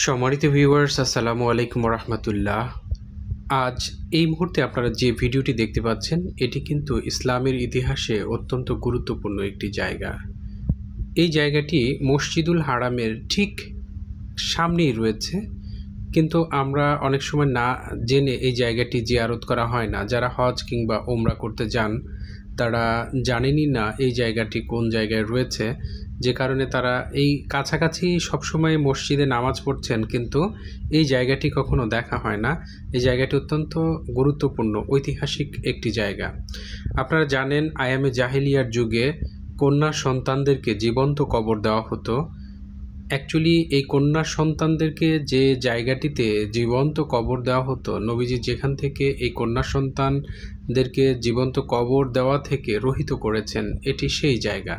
সম্মানিত ভিউয়ার্স, আসসালামু আলাইকুম রহমতুল্লাহ। আজ এই মুহূর্তে আপনারা যে ভিডিওটি দেখতে পাচ্ছেন, এটি কিন্তু ইসলামের ইতিহাসে অত্যন্ত গুরুত্বপূর্ণ একটি জায়গা। এই জায়গাটি মসজিদুল হারামের ঠিক সামনেই রয়েছে, কিন্তু আমরা অনেক সময় না জেনে এই জায়গাটি জিয়ারত করা হয় না। যারা হজ কিংবা ওমরা করতে যান তারা জানেনই না এই জায়গাটি কোন জায়গায় রয়েছে, যে কারণে তারা এই কাছাকাছি সবসময় মসজিদে নামাজ পড়ছেন, কিন্তু এই জায়গাটি কখনো দেখা হয় না। এই জায়গাটি অত্যন্ত গুরুত্বপূর্ণ ঐতিহাসিক একটি জায়গা। আপনারা জানেন, আয়ামে জাহিলিয়ার যুগে কন্যা সন্তানদেরকে জীবন্ত কবর দেওয়া হতো। অ্যাকচুয়ালি এই কন্যা সন্তানদেরকে যে জায়গাটিতে জীবন্ত কবর দেওয়া হতো, নবীজি যেখান থেকে এই কন্যা সন্তানদেরকে জীবন্ত কবর দেওয়া থেকে রহিত করেছেন, এটি সেই জায়গা।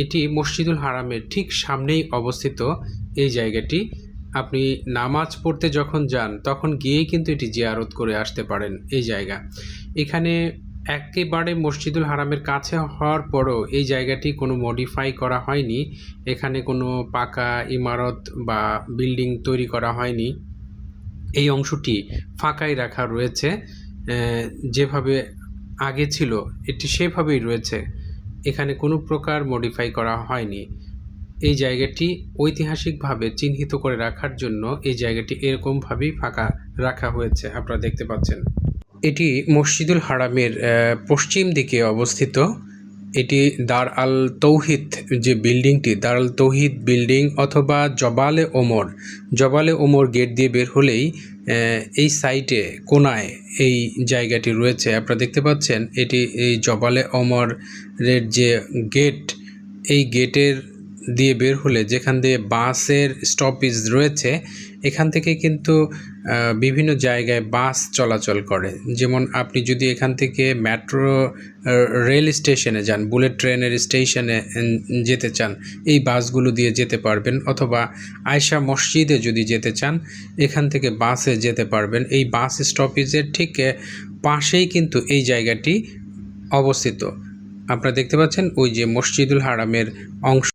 এটি মসজিদুল হারামের ঠিক সামনেই অবস্থিত। এই জায়গাটি আপনি নামাজ পড়তে যখন যান তখন গিয়েই কিন্তু এটি জিয়ারত করে আসতে পারেন। এই জায়গা এখানে একেবারে মসজিদুল হারামের কাছে হওয়ার পরও এই জায়গাটি কোনো মডিফাই করা হয়নি। এখানে কোনো পাকা ইমারত বা বিল্ডিং তৈরি করা হয়নি। এই অংশটি ফাঁকাই রাখা রয়েছে, যেভাবে আগে ছিল এটি সেভাবেই রয়েছে। এখানে কোনো প্রকার মডিফাই করা হয়নি। এই জায়গাটি ঐতিহাসিকভাবে চিহ্নিত করে রাখার জন্য এই জায়গাটি এরকমভাবেই ফাঁকা রাখা হয়েছে, আপনারা দেখতে পাচ্ছেন। এটি মসজিদুল হারামের পশ্চিম দিকে অবস্থিত। এটি দার আল তৌহিদ, যে বিল্ডিংটি দার আল তৌহিদ বিল্ডিং অথবা জবালে ওমর গেট দিয়ে বের হলেই এই সাইটে কোনায় এই জায়গাটি রয়েছে, আপনারা দেখতে পাচ্ছেন। এটি এই জবালে ওমরের যে গেট, এই গেটের দিয়ে বের হলে যেখান দিয়ে বাসের স্টপেজ রয়েছে, এখান থেকে কিন্তু বিভিন্ন জায়গায় বাস চলাচল করে। যেমন আপনি যদি এখান থেকে মেট্রো রেল স্টেশনে যান, বুলেট ট্রেনের স্টেশনে যেতে চান, এই বাসগুলো দিয়ে যেতে পারবেন। অথবা আয়শা মসজিদে যদি যেতে চান, এখান থেকে বাসে যেতে পারবেন। এই বাস স্টপেজের ঠিক পাশেই কিন্তু এই জায়গাটি অবস্থিত। আপনারা দেখতে পাচ্ছেন ওই যে মসজিদুল হারামের অংশ।